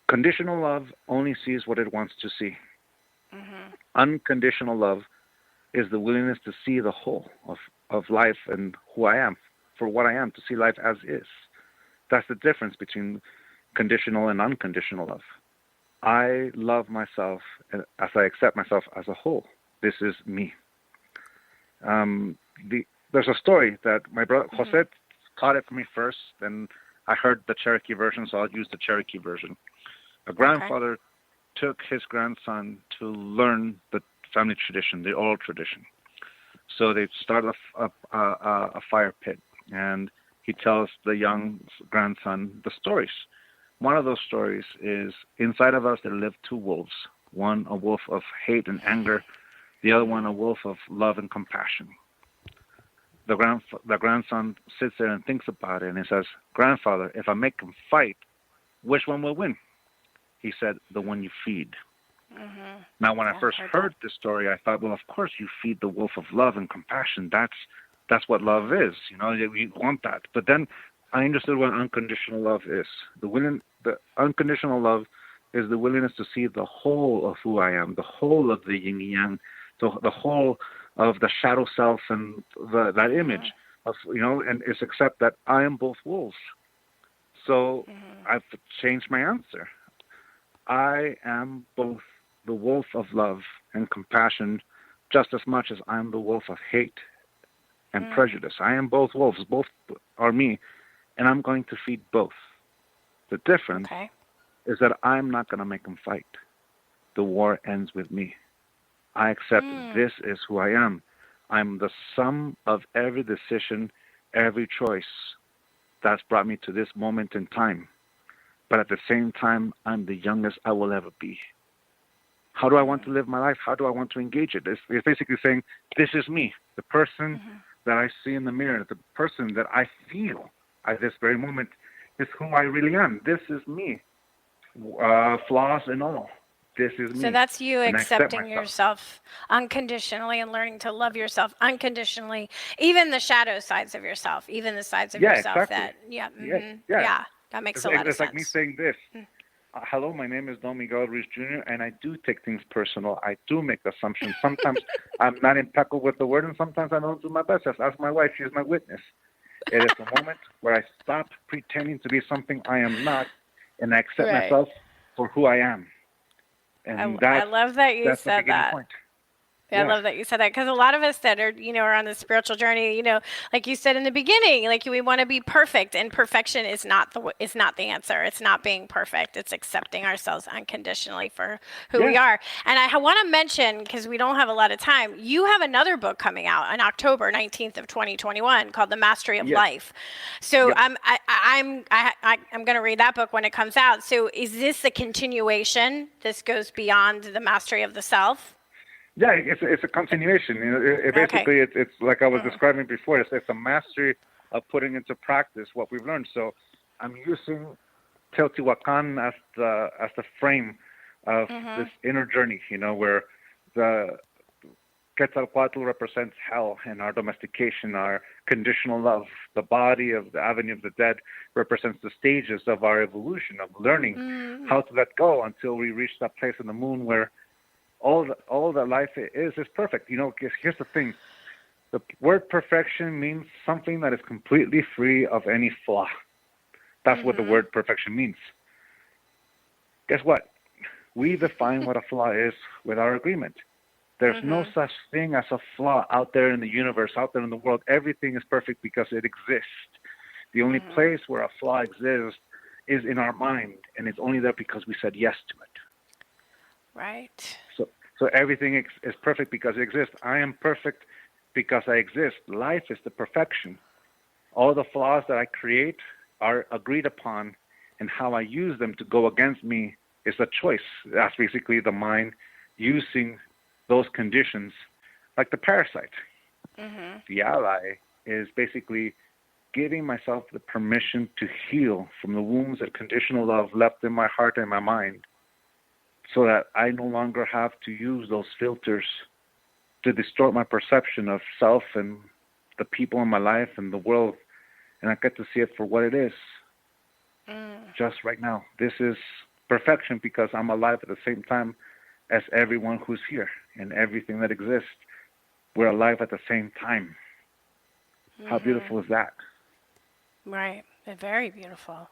Conditional love only sees what it wants to see. Unconditional love is the willingness to see the whole of life and who I am, for what I am, to see life as is. That's the difference between conditional and unconditional love. I love myself as I accept myself as a whole. This is me. There's a story that my brother Jose taught it for me first, and I heard the Cherokee version, so I'll use the Cherokee version. A grandfather took his grandson to learn the family tradition, the oral tradition. So they started a fire pit, and he tells the young grandson the stories. One of those stories is, inside of us there live 2 wolves, one a wolf of hate and anger, the other one a wolf of love and compassion. The grandson sits there and thinks about it, and he says, "Grandfather, if I make them fight, which one will win?" He said, the one you feed. Now, when I first heard this story, I thought, well, of course you feed the wolf of love and compassion. That's what love is. You know, we want that. But then I understood what unconditional love is. The unconditional love is the willingness to see the whole of who I am, the whole of the yin and yang, the whole of the shadow self and that image of, you know, and it's accept that I am both wolves. So I've changed my answer. I am both the wolf of love and compassion just as much as I'm the wolf of hate and prejudice. I am both wolves. Both are me, and I'm going to feed both. The difference is that I'm not going to make them fight. The war ends with me. I accept this is who I am. I'm the sum of every decision, every choice that's brought me to this moment in time. But at the same time, I'm the youngest I will ever be. How do I want to live my life? How do I want to engage it? It's basically saying, this is me, the person that I see in the mirror, the person that I feel at this very moment is who I really am. This is me, flaws and all. This is me. So that's you And accepting yourself unconditionally and learning to love yourself unconditionally, even the shadow sides of yourself, even the sides of yourself that, that makes a lot of sense. It's like me saying this. Hello, my name is Don Miguel Ruiz Jr., and I do take things personal. I do make assumptions. Sometimes I'm not impeccable with the word, and sometimes I don't do my best. Ask my wife. She's my witness. It is the moment where I stop pretending to be something I am not, and I accept myself for who I am. And I love that you said that. Point. Yeah, I love that you said that, because a lot of us that are, are on the spiritual journey, like you said in the beginning, like we want to be perfect, and perfection is not the answer. It's not being perfect. It's accepting ourselves unconditionally for who we are. And I want to mention, because we don't have a lot of time, you have another book coming out on October 19th of 2021 called The Mastery of Life. So I'm going to read that book when it comes out. So is this a continuation? This goes beyond the mastery of the self? Yeah, it's a continuation. Basically, it's like I was describing before. It's a mastery of putting into practice what we've learned. So I'm using Teotihuacan as the frame of this inner journey. Where the Quetzalcoatl represents hell and our domestication, our conditional love. The body of the Avenue of the Dead represents the stages of our evolution, of learning how to let go until we reach that place in the moon where all that life is perfect. Here's the thing. The word perfection means something that is completely free of any flaw. That's what the word perfection means. Guess what? We define what a flaw is with our agreement. There's no such thing as a flaw out there in the universe, out there in the world. Everything is perfect because it exists. The only place where a flaw exists is in our mind, and it's only there because we said yes to it. Right. So everything is perfect because it exists. I am perfect because I exist. Life is the perfection. All the flaws that I create are agreed upon, and how I use them to go against me is a choice. That's basically the mind using those conditions, like the parasite. The ally is basically giving myself the permission to heal from the wounds that conditional love left in my heart and my mind, so that I no longer have to use those filters to distort my perception of self and the people in my life and the world. And I get to see it for what it is. Just right now. This is perfection because I'm alive at the same time as everyone who's here and everything that exists. We're alive at the same time. How beautiful is that? Right. Very beautiful.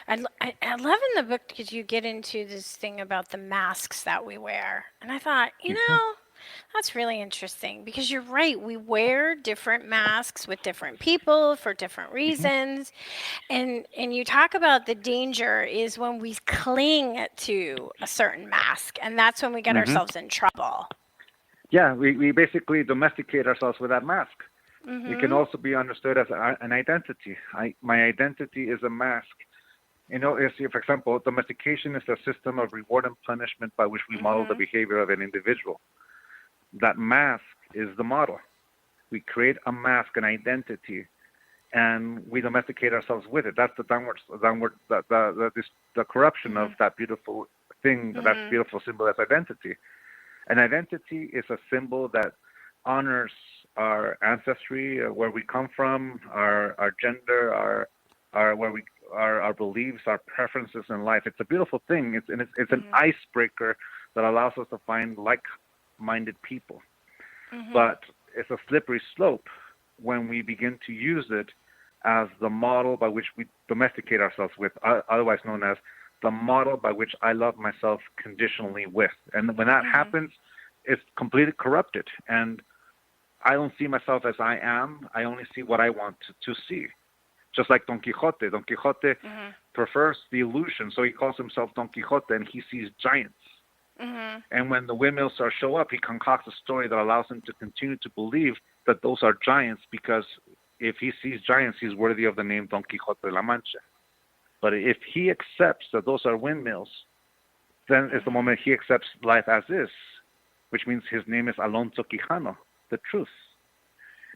I love in the book because you get into this thing about the masks that we wear. And I thought, that's really interesting, because you're right. We wear different masks with different people for different reasons. And you talk about the danger is when we cling to a certain mask, and that's when we get ourselves in trouble. Yeah, we basically domesticate ourselves with that mask. It can also be understood as an identity. My identity is a mask. For example, domestication is a system of reward and punishment by which we model the behavior of an individual. That mask is the model. We create a mask, an identity, and we domesticate ourselves with it. That's the corruption of that beautiful thing, that beautiful symbol as identity. An identity is a symbol that honors our ancestry, where we come from, our gender, our beliefs, our preferences in life. It's a beautiful thing. It's an icebreaker that allows us to find like-minded people. But it's a slippery slope when we begin to use it as the model by which we domesticate ourselves with, otherwise known as the model by which I love myself conditionally with. And when that happens, it's completely corrupted. And I don't see myself as I am. I only see what I want to see. Just like Don Quixote. Don Quixote prefers the illusion, so he calls himself Don Quixote, and he sees giants. And when the windmills show up, he concocts a story that allows him to continue to believe that those are giants, because if he sees giants, he's worthy of the name Don Quixote de la Mancha. But if he accepts that those are windmills, then it's the moment he accepts life as is, which means his name is Alonso Quijano, the truth.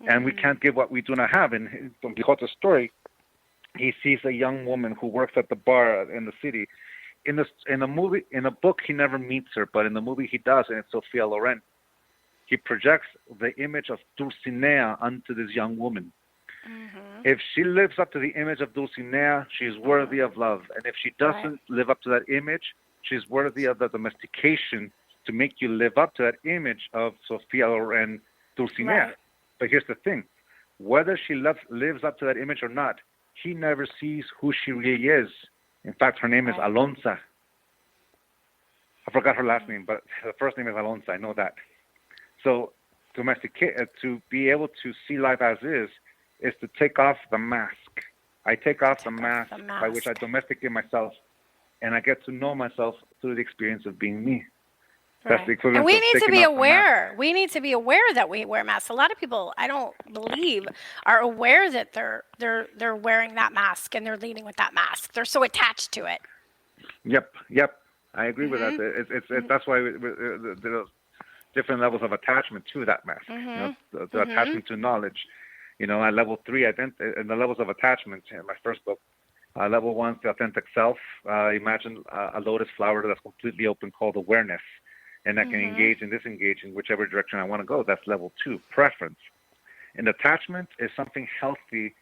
And we can't give what we do not have. In Don Quixote's story, he sees a young woman who works at the bar in the city. In the book, he never meets her, but in the movie he does, and it's Sophia Loren. He projects the image of Dulcinea onto this young woman. If she lives up to the image of Dulcinea, she's worthy of love. And if she doesn't live up to that image, she's worthy of the domestication to make you live up to that image of Sophia Loren Dulcinea. But here's the thing. Whether she lives up to that image or not, he never sees who she really is. In fact, her name is Alonza. I forgot her last name, but her first name is Alonza. I know that. So to be able to see life as is to take off the mask. I take off the mask by which I domesticate myself, and I get to know myself through the experience of being me. That's the equivalent. And we of need to taking be off the aware. We need to be aware that we wear masks. A lot of people, I don't believe, are aware that they're wearing that mask and they're leading with that mask. They're so attached to it. Yep. I agree with that. It's that's why there's different levels of attachment to that mask. You know, the attachment to knowledge. You know, at level 3, in the levels of attachment in my first book, level 1 the authentic self. Imagine a lotus flower that's completely open, called awareness. And I can engage and disengage in whichever direction I want to go. That's level 2, preference. And attachment is something healthy.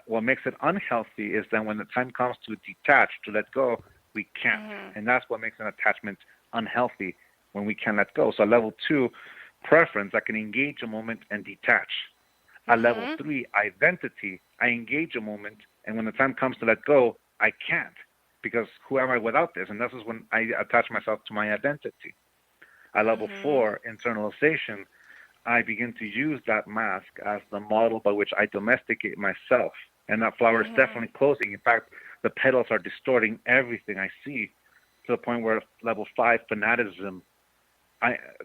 What makes it unhealthy is that when the time comes to detach, to let go, we can't. And that's what makes an attachment unhealthy, when we can let go. So level 2, preference, I can engage a moment and detach. At level 3, identity, I engage a moment, and when the time comes to let go, I can't. Because who am I without this? And this is when I attach myself to my identity. At level 4, internalization, I begin to use that mask as the model by which I domesticate myself. And that flower is definitely closing. In fact, the petals are distorting everything I see, to the point where level 5, fanaticism,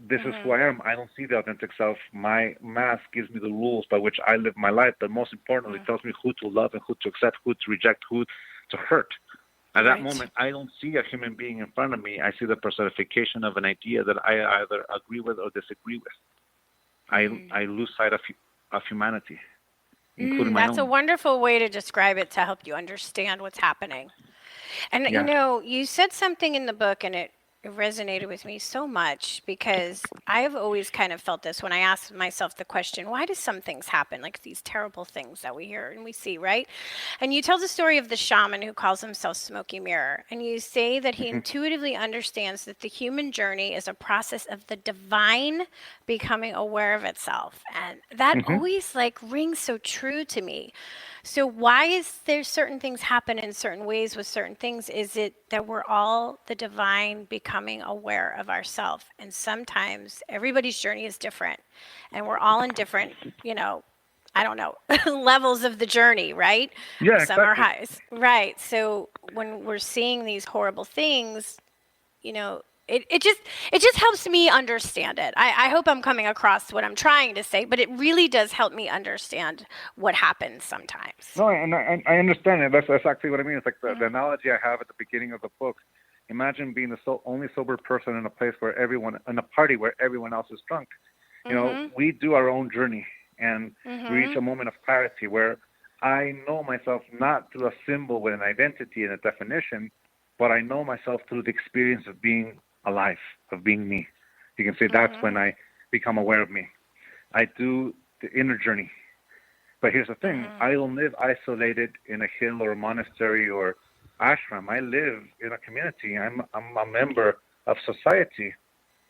this is who I am. I don't see the authentic self. My mask gives me the rules by which I live my life, but most importantly, it tells me who to love and who to accept, who to reject, who to hurt. At that moment, I don't see a human being in front of me. I see the personification of an idea that I either agree with or disagree with. I lose sight of humanity, including my own. That's a wonderful way to describe it, to help you understand what's happening. And, you know, you said something in the book, and it resonated with me so much, because I have always kind of felt this when I ask myself the question, why do some things happen, like these terrible things that we hear and we see, right? And you tell the story of the shaman who calls himself Smoky Mirror, and you say that he intuitively understands that the human journey is a process of the divine becoming aware of itself. And that always rings so true to me. So why is there certain things happen in certain ways with certain things? Is it that we're all the divine becoming aware of ourselves? And sometimes everybody's journey is different, and we're all in different, I don't know, levels of the journey, right? Yeah, Some are highs. Right. So when we're seeing these horrible things, it just helps me understand it. I hope I'm coming across what I'm trying to say, but it really does help me understand what happens sometimes. No, and I understand it. That's exactly what I mean. It's like the analogy I have at the beginning of the book. Imagine being the only sober person in a place where in a party where everyone else is drunk. You know, we do our own journey, and we reach a moment of clarity where I know myself not through a symbol with an identity and a definition, but I know myself through the experience of being alive, of being me. You can say that's when I become aware of me. I do the inner journey. But here's the thing. I don't live isolated in a hill or a monastery or ashram. I live in a community. I'm a member of society.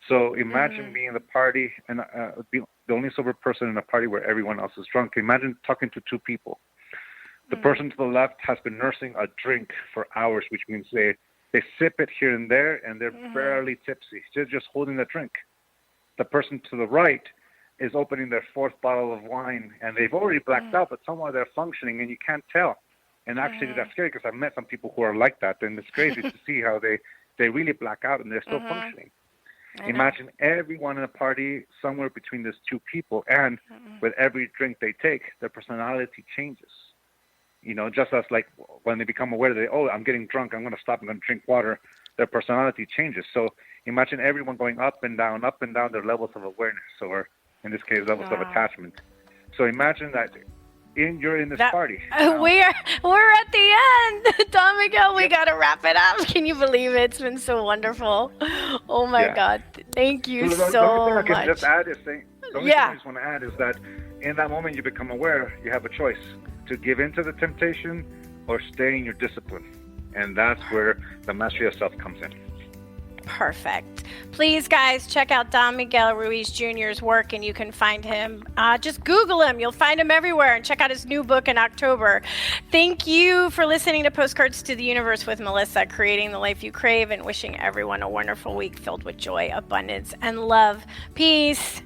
So imagine being in the party and being the only sober person in a party where everyone else is drunk. Imagine talking to two people. The person to the left has been nursing a drink for hours, which means they sip it here and there, and they're barely tipsy, just holding the drink. The person to the right is opening their fourth bottle of wine, and they've already blacked out, but somehow they're functioning, and you can't tell. And actually, that's scary because I've met some people who are like that, and it's crazy to see how they really black out, and they're still functioning. Imagine everyone in a party somewhere between these two people, and with every drink they take, their personality changes. You know, just as like when they become aware that, oh, I'm getting drunk, I'm going to stop, I'm going to drink water, their personality changes. So imagine everyone going up and down their levels of awareness, or in this case, levels of attachment. So imagine that you're in this party. We're at the end. Don Miguel, we got to wrap it up. Can you believe it? It's been so wonderful. Oh, my God. Thank you so much. The only thing I can just add is the only thing I just want to add is that in that moment you become aware, you have a choice to give into the temptation or stay in your discipline. And that's where the mastery of self comes in. Perfect. Please, guys, check out Don Miguel Ruiz Jr.'s work, and you can find him. Just Google him. You'll find him everywhere, and check out his new book in October. Thank you for listening to Postcards to the Universe with Melisa, creating the life you crave, and wishing everyone a wonderful week filled with joy, abundance, and love. Peace.